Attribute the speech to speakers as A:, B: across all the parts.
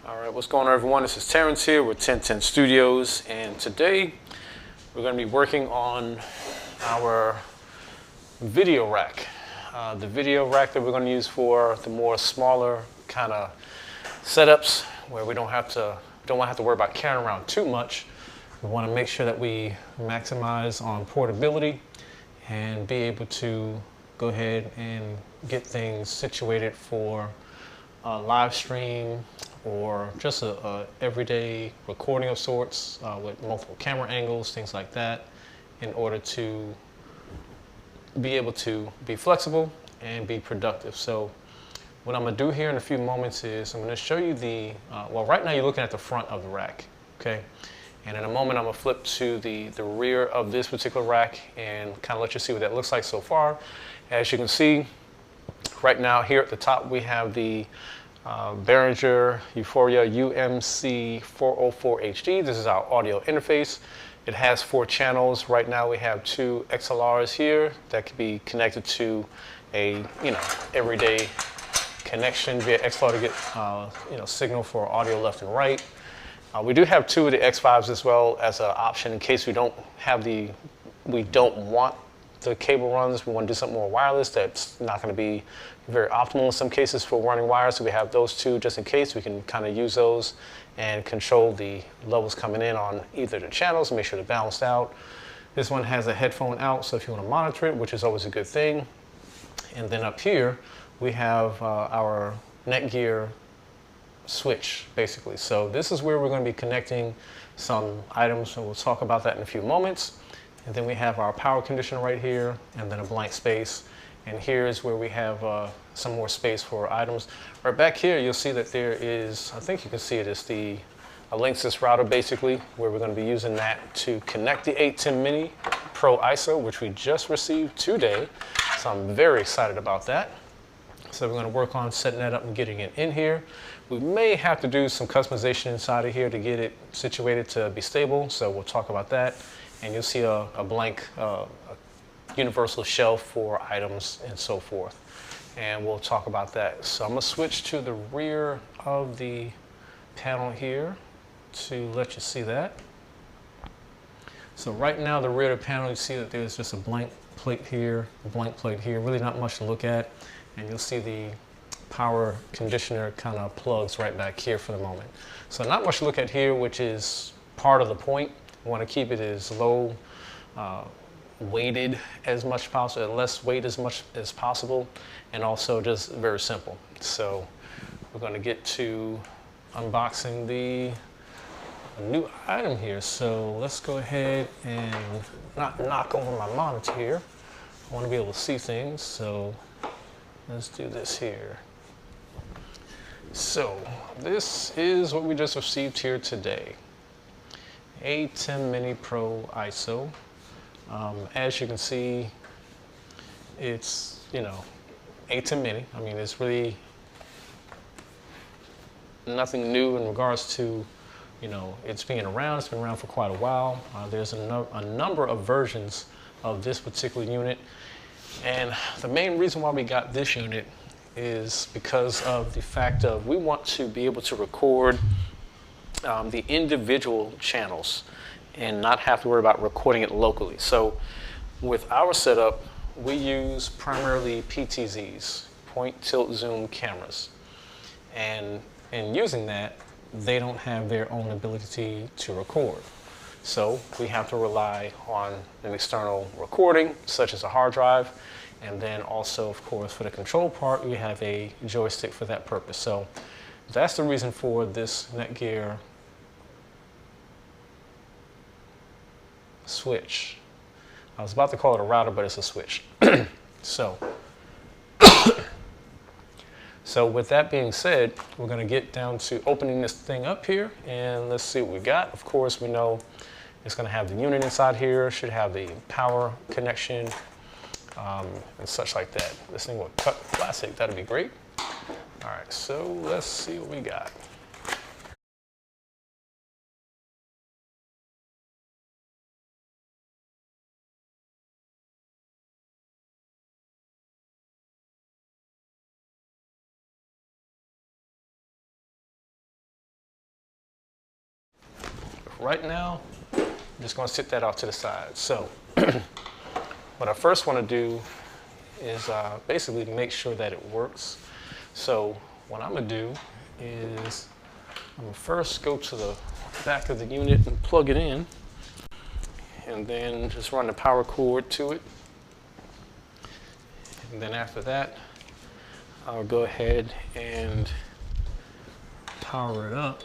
A: All right, what's going on, everyone? This is Terrence here with 1010 Studios, and today we're going to be working on our video rack. The video rack that we're going to use for the more smaller kind of setups where we don't have to worry about carrying around too much. We want to make sure that we maximize on portability and be able to go ahead and get things situated for a live stream or just a everyday recording of sorts with multiple camera angles, things like that, in order to be able to be flexible and be productive. So what I'm going to do here in a few moments is I'm going to show you the, well, right now you're looking at the front of the rack, okay? And in a moment I'm going to flip to the rear of this particular rack and kind of let you see what that looks like so far. As you can see, right now here at the top we have the Behringer Euphoria UMC 404 HD. This is our audio interface. It has 4 channels. Right now we have 2 XLRs here that can be connected to a everyday connection via XLR to get signal for audio left and right. We do have 2 of the Xvives as well as an option in case we don't want the cable runs. We want to do something more wireless that's not going to be very optimal in some cases for running wires. So we have those 2 just in case. We can kind of use those and control the levels coming in on either the channels and make sure they're balanced out. This one has a headphone out, so if you want to monitor it, which is always a good thing. And then up here we have our NetGear switch, basically. So this is where we're going to be connecting some items, and we'll talk about that in a few moments. And then we have our power conditioner right here, and then a blank space. And here's where we have some more space for items. Right back here, you'll see that there is, I think you can see it, is a LinkSys router, basically, where we're going to be using that to connect the ATEM Mini Pro ISO, which we just received today. So I'm very excited about that. So we're going to work on setting that up and getting it in here. We may have to do some customization inside of here to get it situated to be stable, so we'll talk about that. And you'll see a blank universal shelf for items and so forth. And we'll talk about that. So I'm going to switch to the rear of the panel here to let you see that. So right now, the rear of the panel, you see that there's just a blank plate here, really not much to look at. And you'll see the power conditioner kind of plugs right back here for the moment. So not much to look at here, which is part of the point. We want to keep it as low weighted as much as possible, less weight as much as possible, and also just very simple. So we're going to get to unboxing the new item here. So let's go ahead and not knock over my monitor here. I want to be able to see things, so let's do this here. So this is what we just received here today. ATEM Mini Pro ISO. As you can see, it's, ATEM Mini. I mean, it's really nothing new in regards to, it's being around. It's been around for quite a while. There's a number of versions of this particular unit. And the main reason why we got this unit is because of the fact of we want to be able to record the individual channels and not have to worry about recording it locally. So with our setup, we use primarily PTZs, point, tilt, zoom cameras. And in using that, they don't have their own ability to record. So we have to rely on an external recording, such as a hard drive. And then also, of course, for the control part, we have a joystick for that purpose. So that's the reason for this NetGear switch. I was about to call it a router, but it's a switch. So with that being said, we're going to get down to opening this thing up here, and let's see what we got. Of course, we know it's going to have the unit inside here, should have the power connection, and such like that. This thing will cut plastic, that'd be great. All right, so let's see what we got. right now, I'm just going to sit that off to the side. So what I first want to do is basically make sure that it works. So what I'm going to do is I'm going to first go to the back of the unit and plug it in, and then just run the power cord to it. And then after that, I'll go ahead and power it up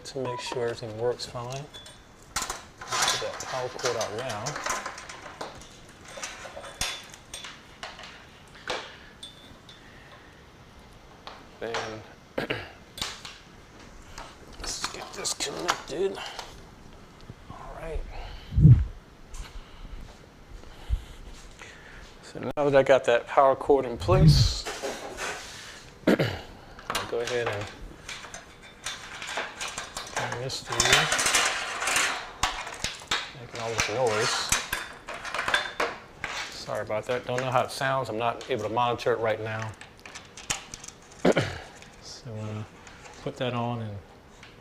A: to make sure everything works fine. Put that power cord out now. Then let's get this connected. All right. So now that I got that power cord in place, I'll go ahead and turn this through, making all this noise. Sorry about that. Don't know how it sounds. I'm not able to monitor it right now. So I'm going to put that on and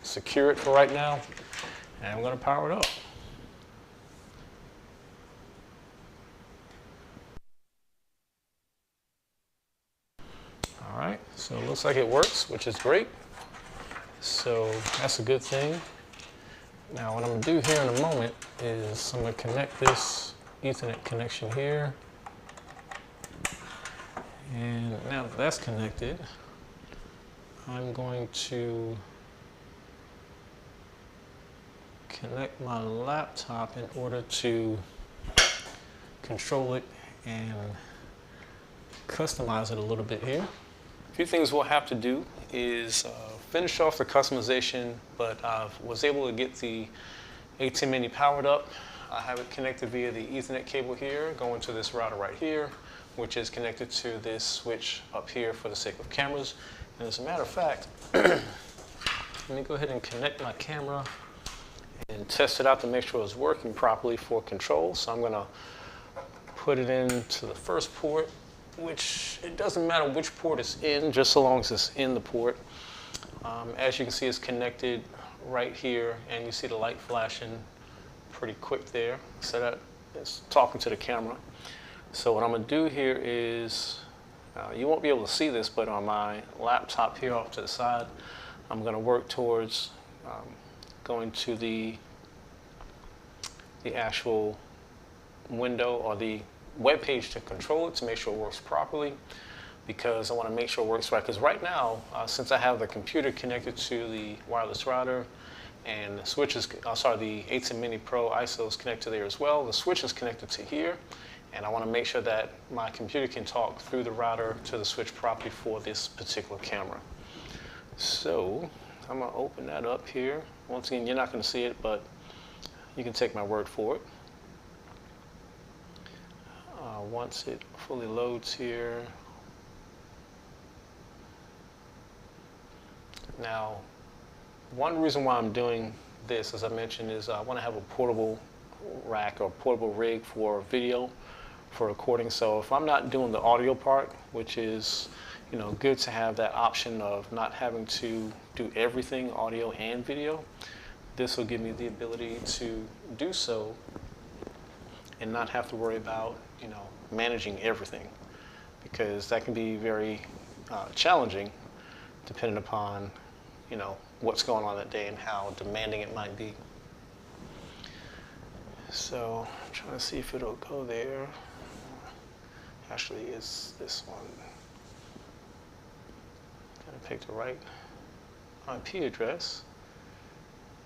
A: secure it for right now, and I'm going to power it up. All right, so it looks like it works, which is great. So that's a good thing. Now what I'm going to do here in a moment is I'm going to connect this Ethernet connection here. And now that that's connected, I'm going to connect my laptop in order to control it and customize it a little bit here. A few things we'll have to do is finish off the customization, but I was able to get the ATEM Mini powered up. I have it connected via the Ethernet cable here, going to this router right here, which is connected to this switch up here for the sake of cameras. And as a matter of fact, let me go ahead and connect my camera and test it out to make sure it's working properly for control. So I'm going to put it into the first port, which it doesn't matter which port it's in, just so long as it's in the port. As you can see, it's connected right here, and you see the light flashing pretty quick there. So that it's talking to the camera. So what I'm going to do here is, you won't be able to see this, but on my laptop here off to the side, I'm going to work towards going to the actual window or the web page to control it, to make sure it works properly, because I want to make sure it works right. Because right now, since I have the computer connected to the wireless router, and the switch is, the ATEM Mini Pro ISO is connected there as well, the switch is connected to here, and I want to make sure that my computer can talk through the router to the switch properly for this particular camera. So I'm going to open that up here. Once again, you're not going to see it, but you can take my word for it. Once it fully loads here. Now, one reason why I'm doing this, as I mentioned, is I want to have a portable rack or portable rig for video, for recording. So if I'm not doing the audio part, which is, you know, good to have that option of not having to do everything, audio and video, this will give me the ability to do so and not have to worry about, you know, managing everything, because that can be very challenging depending upon, you know, what's going on that day and how demanding it might be. So I'm trying to see if it'll go there. Actually, it's this one. Gotta pick the right IP address,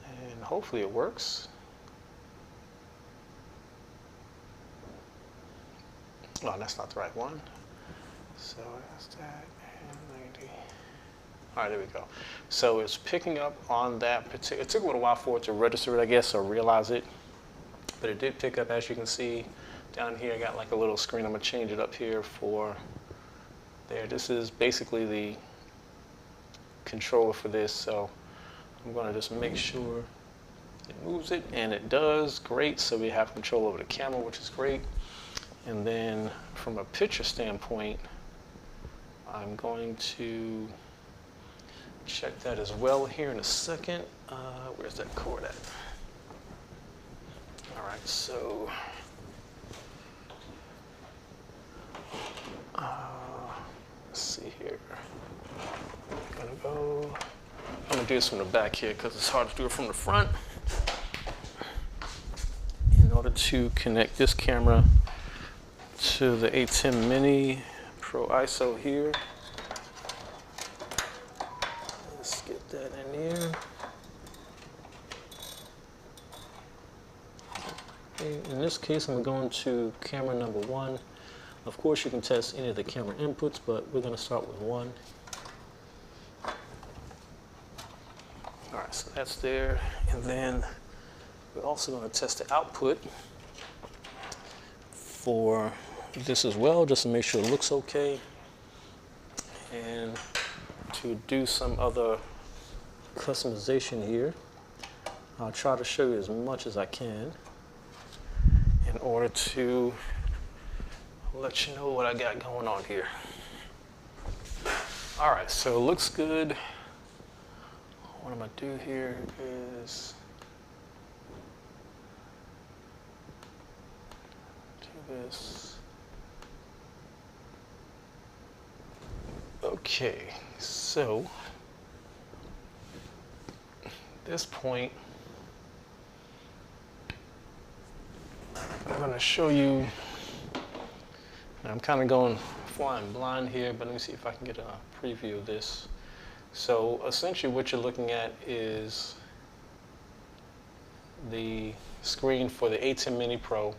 A: and hopefully it works. Oh, that's not the right one. So that's that, and 90. All right, there we go. So it's picking up on that particular, it took a little while for it to register it, I guess, or realize it, but it did pick up. As you can see down here, I got like a little screen. I'm gonna change it up here for there. This is basically the controller for this, so I'm gonna just make sure it moves it, and it does. Great. So we have control over the camera, which is great. And then from a picture standpoint, I'm going to check that as well here in a second. Where's that cord at? All right, so let's see here. I'm gonna do this from the back here because it's hard to do it from the front. In order to connect this camera to the ATEM Mini Pro ISO here. Let's get that in here. In this case, I'm going to camera number 1. Of course, you can test any of the camera inputs, but we're going to start with 1. All right, so that's there. And then we're also going to test the output for this as well, just to make sure it looks okay. And to do some other customization here, I'll try to show you as much as I can in order to let you know what I got going on here. All right, so it looks good. What I'm gonna do here is do this. Okay, so at this point, I'm gonna show you. I'm kind of going flying blind here, but let me see if I can get a preview of this. So essentially what you're looking at is the screen for the ATEM Mini Pro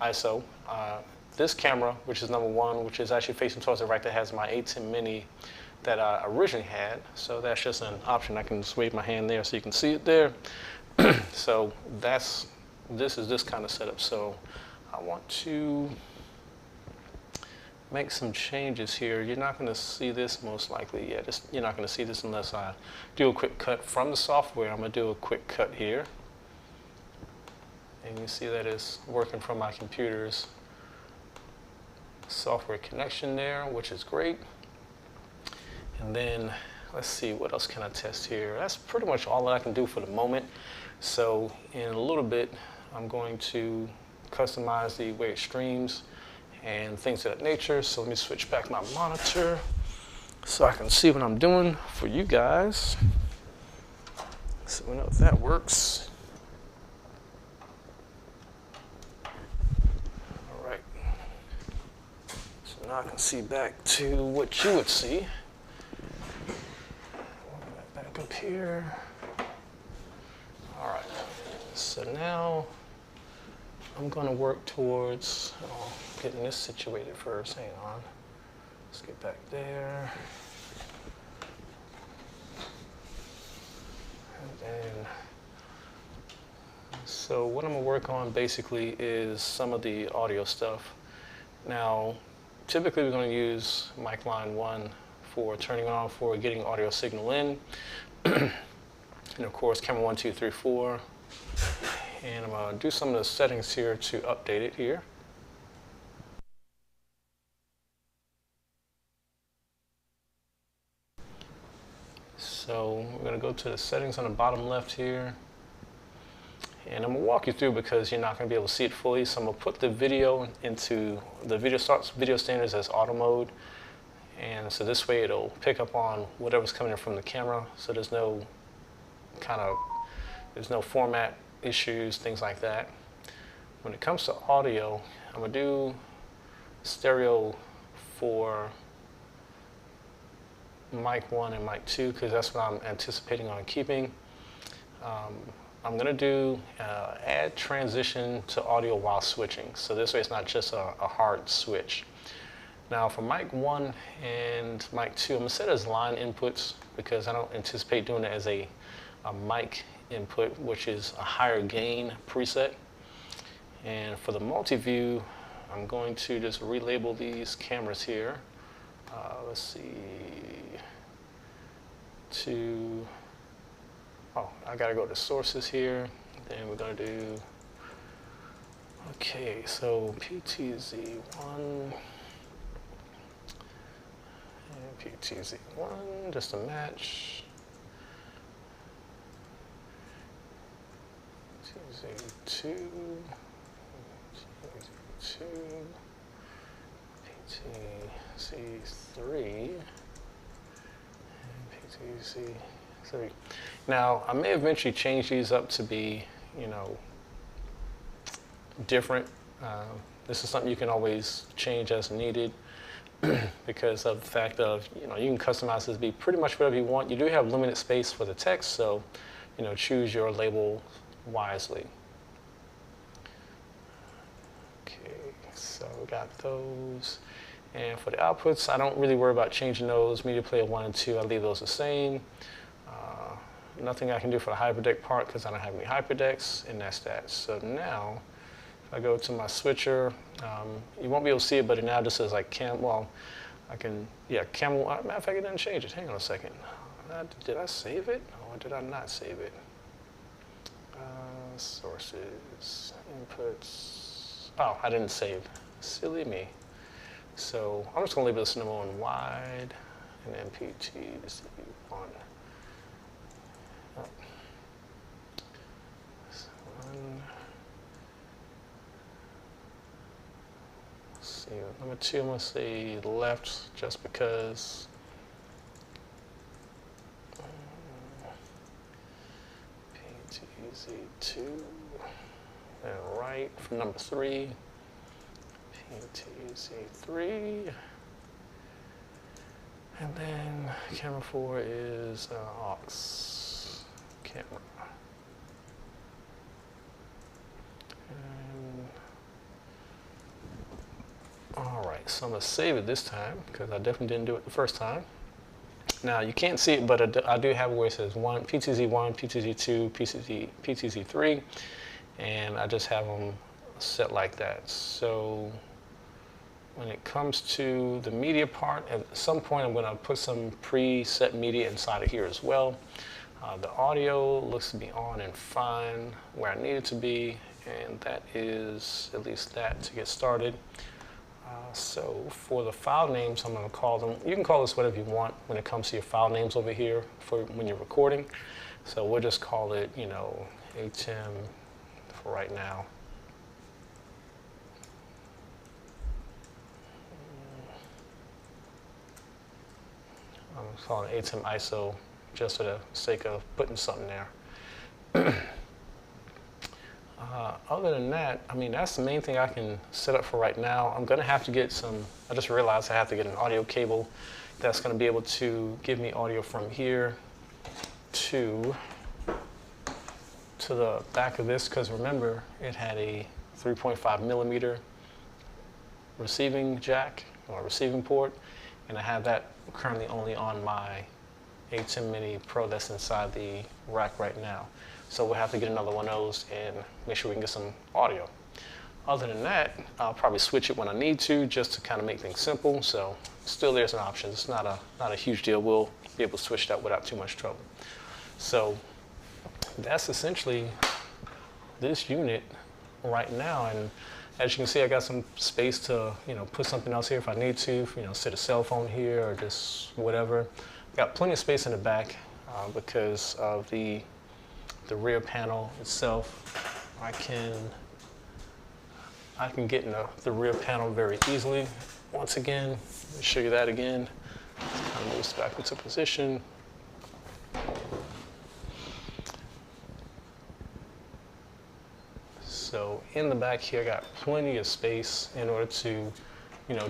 A: ISO. This camera, which is number 1, which is actually facing towards the right, that has my ATEM Mini that I originally had. So that's just an option. I can just wave my hand there so you can see it there. So this is this kind of setup. So I want to make some changes here. You're not going to see this most likely yet. You're not going to see this unless I do a quick cut from the software. I'm going to do a quick cut here. And you see that it's working from my computer's software connection there, which is great. And then let's see, what else can I test here? That's pretty much all that I can do for the moment. So in a little bit, I'm going to customize the way it streams and things of that nature. So let me switch back my monitor so I can see what I'm doing for you guys. So we know if that works. All right. So now I can see back to what you would see. Back up here. All right. So now I'm going to work towards getting this situated first. Hang on. Let's get back there. And then, so what I'm going to work on basically is some of the audio stuff. Now, typically we're going to use mic line 1 for turning on for getting audio signal in. And of course, camera 1, 2, 3, 4. And I'm going to do some of the settings here to update it here. So we're going to go to the settings on the bottom left here. And I'm going to walk you through because you're not going to be able to see it fully. So I'm going to put the video into the video standards as auto mode. And so this way it'll pick up on whatever's coming in from the camera. So there's no format issues, things like that. When it comes to audio, I'm going to do stereo for mic 1 and mic 2 because that's what I'm anticipating on keeping. I'm going to do add transition to audio while switching. So this way it's not just a hard switch. Now for mic 1 and mic 2, I'm going to set as line inputs because I don't anticipate doing it as a mic input, which is a higher gain preset. And for the multi-view, I'm going to just relabel these cameras here. Let's see, I gotta go to sources here. Then we're gonna do, okay, so PTZ1 and PTZ1, just a match. PTZ2, PTZ3, and PTZ3. Now, I may eventually change these up to be, different. This is something you can always change as needed because of the fact of, you can customize this to be pretty much whatever you want. You do have limited space for the text, so, choose your label wisely. Okay, so we got those. And for the outputs, I don't really worry about changing those. Media player 1 and 2, I leave those the same. Nothing I can do for the hyperdeck part because I don't have any hyperdecks, and that's that. So now, if I go to my switcher, you won't be able to see it, but it now just says like camel. Matter of fact, it doesn't change it. Hang on a second. Did I save it or did I not save it? Sources, inputs. Oh, I didn't save. Silly me. So I'm just going to leave this number on wide and then PTZ1. See, number 2, I'm going to say left just because. PTZ2 and right for number 3. PTZ3. And then camera 4 is aux camera. All right, so I'm going to save it this time because I definitely didn't do it the first time. Now, you can't see it, but I do have where it says PTZ1, PTZ2, PTZ3, and I just have them set like that. So when it comes to the media part, at some point I'm going to put some preset media inside of here as well. The audio looks to be on and fine where I need it to be, and that is at least that to get started. So for the file names, I'm going to call them, you can call this whatever you want when it comes to your file names over here for when you're recording. So we'll just call it, ATEM for right now. I'm calling it ATEM ISO just for the sake of putting something there. Other than that, that's the main thing I can set up for right now. I'm going to have to get some, I just realized I have to get an audio cable that's going to be able to give me audio from here to the back of this, because remember, it had a 3.5 millimeter receiving jack or receiving port, and I have that currently only on my ATEM Mini Pro that's inside the rack right now. So we'll have to get another one of those and make sure we can get some audio. Other than that, I'll probably switch it when I need to, just to kind of make things simple. So still there's an option. It's not a huge deal. We'll be able to switch that without too much trouble. So that's essentially this unit right now. And as you can see, I got some space to put something else here if I need to. Sit a cell phone here or just whatever. Got plenty of space in the back because of the rear panel itself. I can get in the rear panel very easily. Once again, let me show you that again. Kind of move this back into position. So in the back here, I got plenty of space in order to,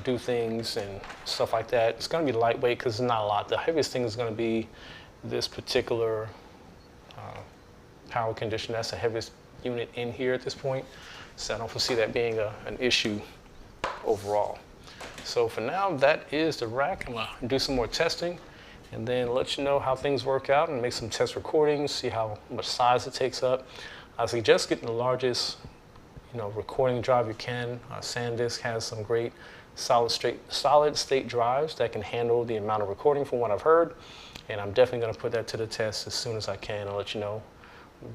A: do things and stuff like that. It's going to be lightweight because it's not a lot. The heaviest thing is going to be this particular power conditioner. That's the heaviest unit in here at this point. So I don't foresee that being an issue overall. So for now, that is the rack. I'm gonna do some more testing and then let you know how things work out and make some test recordings, see how much size it takes up. I suggest getting the largest, recording drive you can. SanDisk has some great solid state drives that can handle the amount of recording from what I've heard. And I'm definitely gonna put that to the test as soon as I can and let you know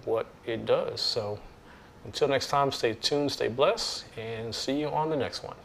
A: what it does. So until next time, stay tuned, stay blessed, and see you on the next one.